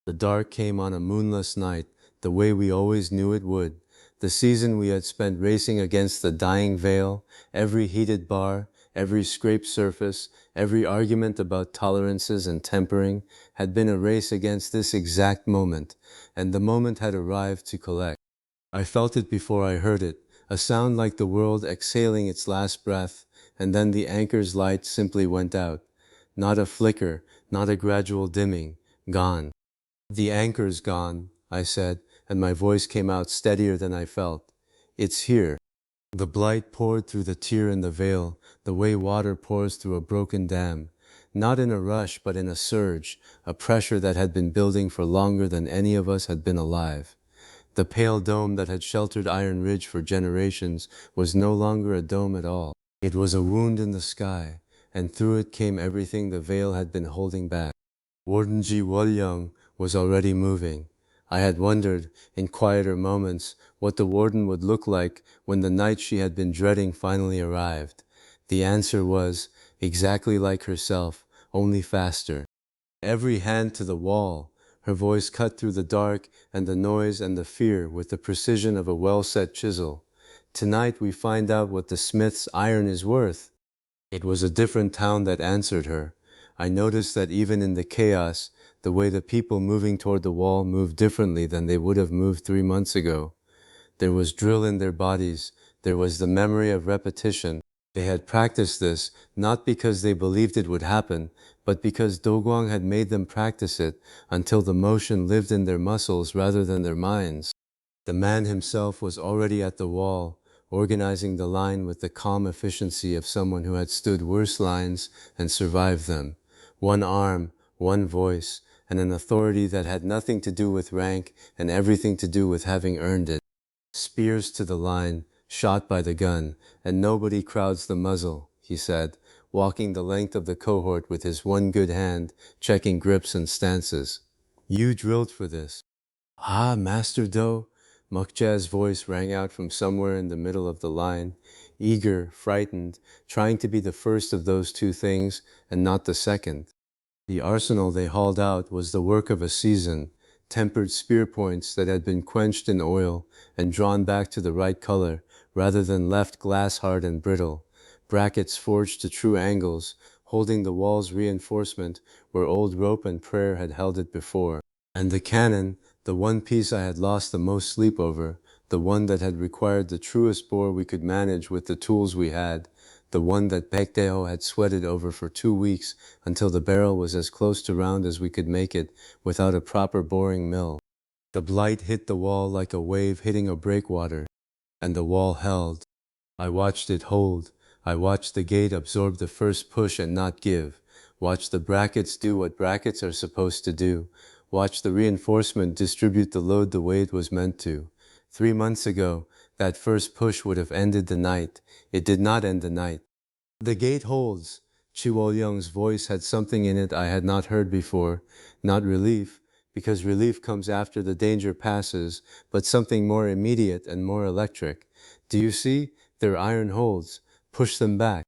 The dark came on a moonless night, the way we always knew it would. The season we had spent racing against the dying veil, every heated bar, every scraped surface, every argument about tolerances and tempering, had been a race against this exact moment, and the moment had arrived to collect. I felt it before I heard it, a sound like the world exhaling its last breath, and then the anchor's light simply went out. Not a flicker, not a gradual dimming, gone. The anchor's gone, I said, and my voice came out steadier than I felt. It's here. The blight poured through the tear in the veil, the way water pours through a broken dam. Not in a rush, but in a surge, a pressure that had been building for longer than any of us had been alive. The pale dome that had sheltered Iron Ridge for generations was no longer a dome at all. It was a wound in the sky, and through it came everything the veil had been holding back. Warden Wol-yeong was already moving. I had wondered, in quieter moments, what the warden would look like when the night she had been dreading finally arrived. The answer was, exactly like herself, only faster. Every hand to the wall. Her voice cut through the dark and the noise and the fear with the precision of a well-set chisel. Tonight we find out what the smith's iron is worth. It was a different town that answered her. I noticed that even in the chaos, the way the people moving toward the wall moved differently than they would have moved 3 months ago. There was drill in their bodies. There was the memory of repetition. They had practiced this, not because they believed it would happen, but because Doh Gwang had made them practice it until the motion lived in their muscles rather than their minds. The man himself was already at the wall, organizing the line with the calm efficiency of someone who had stood worse lines and survived them. One arm, one voice, and an authority that had nothing to do with rank and everything to do with having earned it. Spears to the line, shot by the gun, and nobody crowds the muzzle, he said, walking the length of the cohort with his one good hand, checking grips and stances. You drilled for this. Ah, Master Doh, Mukja's voice rang out from somewhere in the middle of the line, eager, frightened, trying to be the first of those two things and not the second. The arsenal they hauled out was the work of a season, tempered spear points that had been quenched in oil and drawn back to the right color rather than left glass-hard and brittle, brackets forged to true angles, holding the wall's reinforcement where old rope and prayer had held it before. And the cannon, the one piece I had lost the most sleep over, the one that had required the truest bore we could manage with the tools we had, the one that Baekdeo had sweated over for 2 weeks until the barrel was as close to round as we could make it without a proper boring mill. The blight hit the wall like a wave hitting a breakwater, and the wall held. I watched it hold. I watched the gate absorb the first push and not give. Watched the brackets do what brackets are supposed to do. Watched the reinforcement distribute the load the way it was meant to. 3 months ago, that first push would have ended the night. It did not end the night. The gate holds. Wol-yeong's voice had something in it I had not heard before. Not relief, because relief comes after the danger passes, but something more immediate and more electric. Do you see? Their iron holds. Push them back.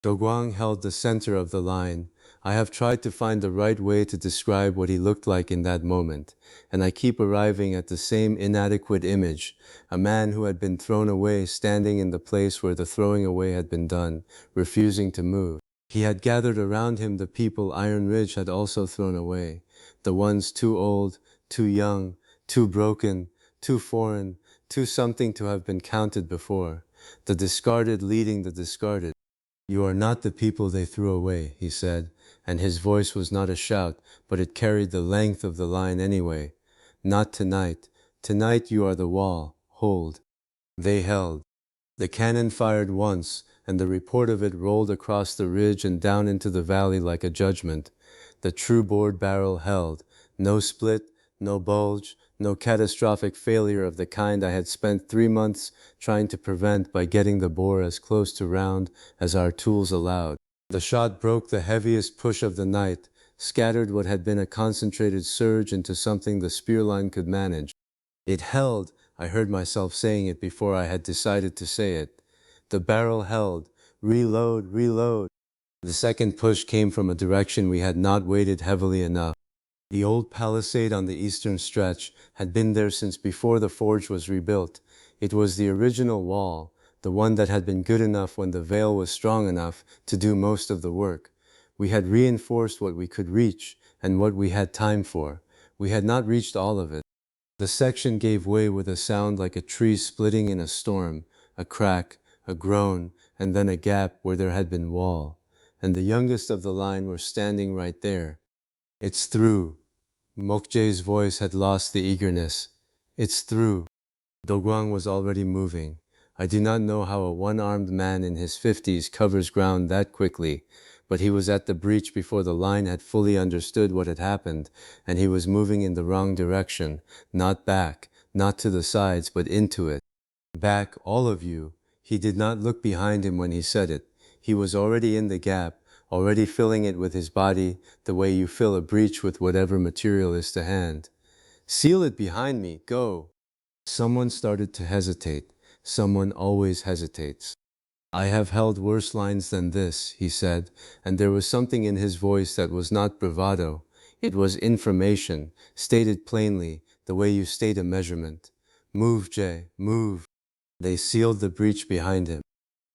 Doh Gwang held the center of the line. I have tried to find the right way to describe what he looked like in that moment, and I keep arriving at the same inadequate image, a man who had been thrown away standing in the place where the throwing away had been done, refusing to move. He had gathered around him the people Iron Ridge had also thrown away, the ones too old, too young, too broken, too foreign, too something to have been counted before, the discarded leading the discarded. You are not the people they threw away, he said, and his voice was not a shout, but it carried the length of the line anyway. Not tonight. Tonight you are the wall. Hold. They held. The cannon fired once, and the report of it rolled across the ridge and down into the valley like a judgment. The true bored barrel held. No split, no bulge, no catastrophic failure of the kind I had spent 3 months trying to prevent by getting the bore as close to round as our tools allowed. The shot broke the heaviest push of the night, scattered what had been a concentrated surge into something the spearline could manage. It held. I heard myself saying it before I had decided to say it. The barrel held. Reload, reload. The second push came from a direction we had not weighted heavily enough. The old palisade on the eastern stretch had been there since before the forge was rebuilt. It was the original wall, the one that had been good enough when the veil was strong enough to do most of the work. We had reinforced what we could reach and what we had time for. We had not reached all of it. The section gave way with a sound like a tree splitting in a storm, a crack, a groan, and then a gap where there had been wall. And the youngest of the line were standing right there. It's through. Mokjae's voice had lost the eagerness. It's through. Doh Gwang was already moving. I do not know how a one-armed man in his 50s covers ground that quickly, but he was at the breach before the line had fully understood what had happened, and he was moving in the wrong direction, not back, not to the sides, but into it. Back, all of you. He did not look behind him when he said it. He was already in the gap, already filling it with his body, the way you fill a breach with whatever material is to hand. Seal it behind me, go. Someone started to hesitate. Someone always hesitates. I have held worse lines than this, he said, and there was something in his voice that was not bravado. It was information, stated plainly, the way you state a measurement. Move, Jay, move. They sealed the breach behind him.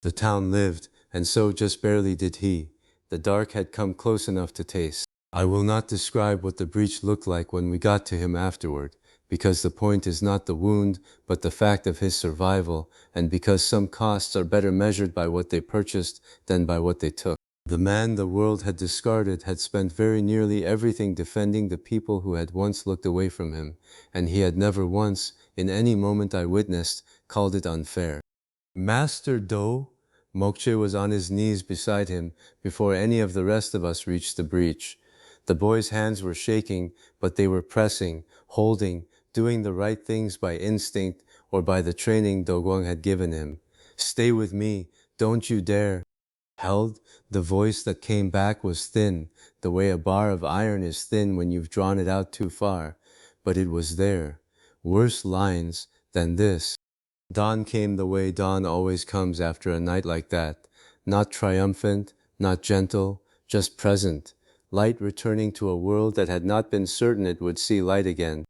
The town lived, and so just barely did he. The dark had come close enough to taste. I will not describe what the breach looked like when we got to him afterward, because the point is not the wound, but the fact of his survival, and because some costs are better measured by what they purchased than by what they took. The man the world had discarded had spent very nearly everything defending the people who had once looked away from him, and he had never once, in any moment I witnessed, called it unfair. Master Doh? Mokche was on his knees beside him before any of the rest of us reached the breach. The boy's hands were shaking, but they were pressing, holding, doing the right things by instinct or by the training Doh Gwang had given him. Stay with me, don't you dare. Held, the voice that came back was thin, the way a bar of iron is thin when you've drawn it out too far. But it was there. Worse lines than this. Dawn came the way dawn always comes after a night like that. Not triumphant, not gentle, just present. Light returning to a world that had not been certain it would see light again.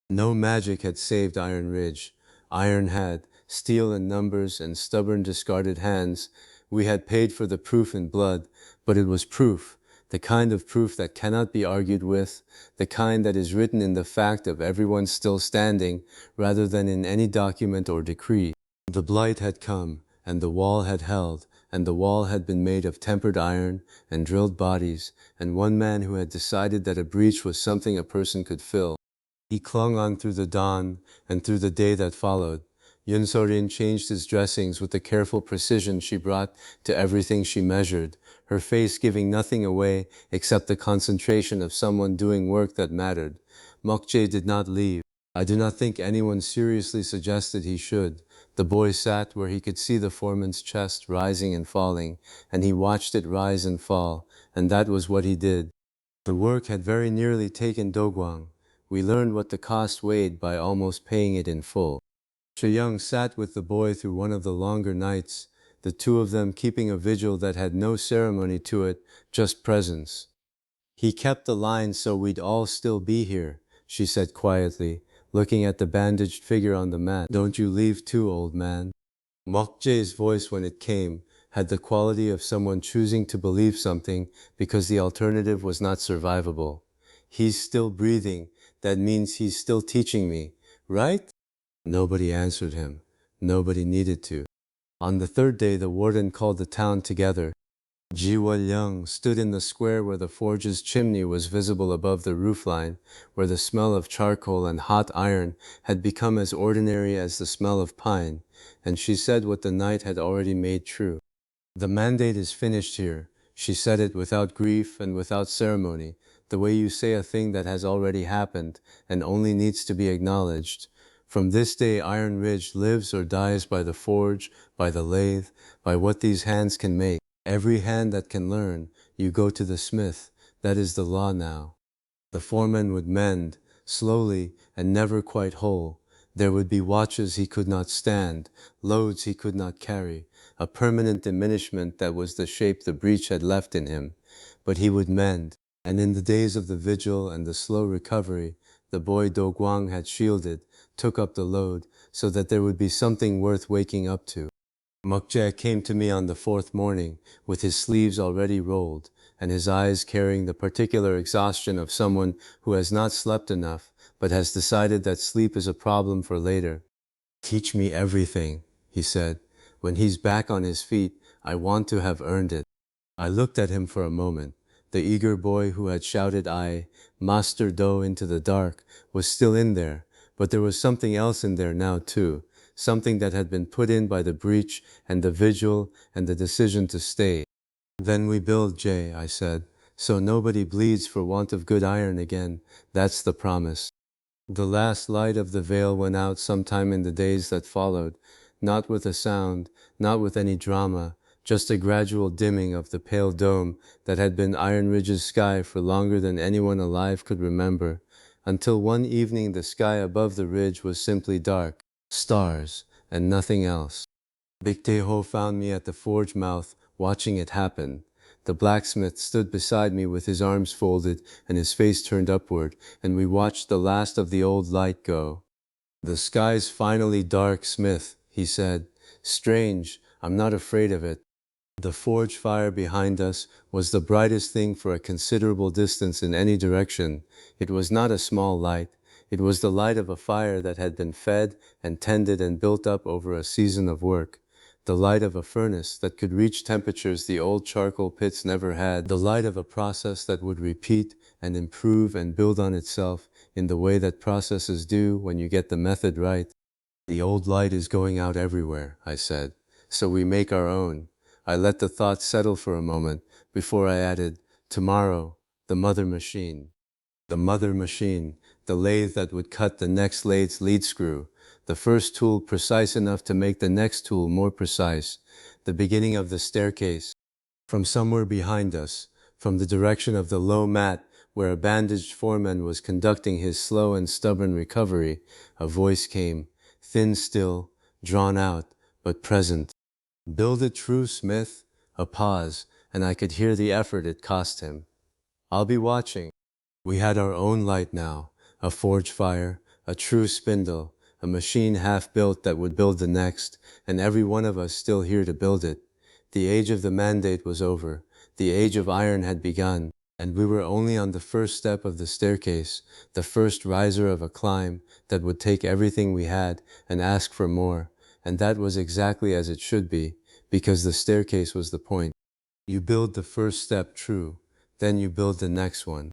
No magic had saved Iron Ridge. Iron had, steel in numbers and stubborn discarded hands. We had paid for the proof in blood, but it was proof. The kind of proof that cannot be argued with, the kind that is written in the fact of everyone still standing, rather than in any document or decree. The blight had come, and the wall had held, and the wall had been made of tempered iron and drilled bodies, and one man who had decided that a breach was something a person could fill. He clung on through the dawn and through the day that followed. Yun So-rin changed his dressings with the careful precision she brought to everything she measured, her face giving nothing away except the concentration of someone doing work that mattered. Mokjae did not leave. I do not think anyone seriously suggested he should. The boy sat where he could see the foreman's chest rising and falling, and he watched it rise and fall, and that was what he did. The work had very nearly taken Doh Gwang. We learned what the cost weighed by almost paying it in full. Chae-young sat with the boy through one of the longer nights, the two of them keeping a vigil that had no ceremony to it, just presence. He kept the line so we'd all still be here, she said quietly, looking at the bandaged figure on the mat. Don't you leave too, old man. Mokjae's voice, when it came, had the quality of someone choosing to believe something because the alternative was not survivable. He's still breathing. That means he's still teaching me, right? Nobody answered him. Nobody needed to. On the third day, the warden called the town together. Wol-yeong stood in the square where the forge's chimney was visible above the roofline, where the smell of charcoal and hot iron had become as ordinary as the smell of pine, and she said what the night had already made true. The mandate is finished here. She said it without grief and without ceremony, the way you say a thing that has already happened and only needs to be acknowledged. From this day Iron Ridge lives or dies by the forge, by the lathe, by what these hands can make. Every hand that can learn, you go to the smith. That is the law now. The foreman would mend, slowly and never quite whole. There would be watches he could not stand, loads he could not carry, a permanent diminishment that was the shape the breach had left in him. But he would mend, And in the days of the vigil and the slow recovery, the boy Doh Gwang had shielded, took up the load, so that there would be something worth waking up to. Mokjae came to me on the fourth morning, with his sleeves already rolled, and his eyes carrying the particular exhaustion of someone who has not slept enough, but has decided that sleep is a problem for later. "Teach me everything," he said. "When he's back on his feet, I want to have earned it." I looked at him for a moment. The eager boy who had shouted Master Doh into the dark was still in there, but there was something else in there now too, something that had been put in by the breach and the vigil and the decision to stay. "Then we build, Jay," I said, "so nobody bleeds for want of good iron again. That's the promise." The last light of the veil went out sometime in the days that followed, not with a sound, not with any drama, just a gradual dimming of the pale dome that had been Iron Ridge's sky for longer than anyone alive could remember, until one evening the sky above the ridge was simply dark, stars, and nothing else. Big Taeho found me at the forge mouth, watching it happen. The blacksmith stood beside me with his arms folded and his face turned upward, and we watched the last of the old light go. "The sky's finally dark, Smith," he said. "Strange, I'm not afraid of it." The forge fire behind us was the brightest thing for a considerable distance in any direction. It was not a small light. It was the light of a fire that had been fed and tended and built up over a season of work. The light of a furnace that could reach temperatures the old charcoal pits never had. The light of a process that would repeat and improve and build on itself in the way that processes do when you get the method right. "The old light is going out everywhere," I said, "so we make our own." I let the thought settle for a moment before I added, "Tomorrow, the mother machine." The mother machine, the lathe that would cut the next lathe's lead screw, the first tool precise enough to make the next tool more precise, the beginning of the staircase. From somewhere behind us, from the direction of the low mat where a bandaged foreman was conducting his slow and stubborn recovery, a voice came, thin still, drawn out, but present. "Build it true, Smith." A pause, and I could hear the effort it cost him. "I'll be watching." We had our own light now, a forge fire, a true spindle, a machine half built that would build the next, and every one of us still here to build it. The age of the mandate was over, the age of iron had begun, and we were only on the first step of the staircase, the first riser of a climb that would take everything we had and ask for more, and that was exactly as it should be, because the staircase was the point. You build the first step true, then you build the next one.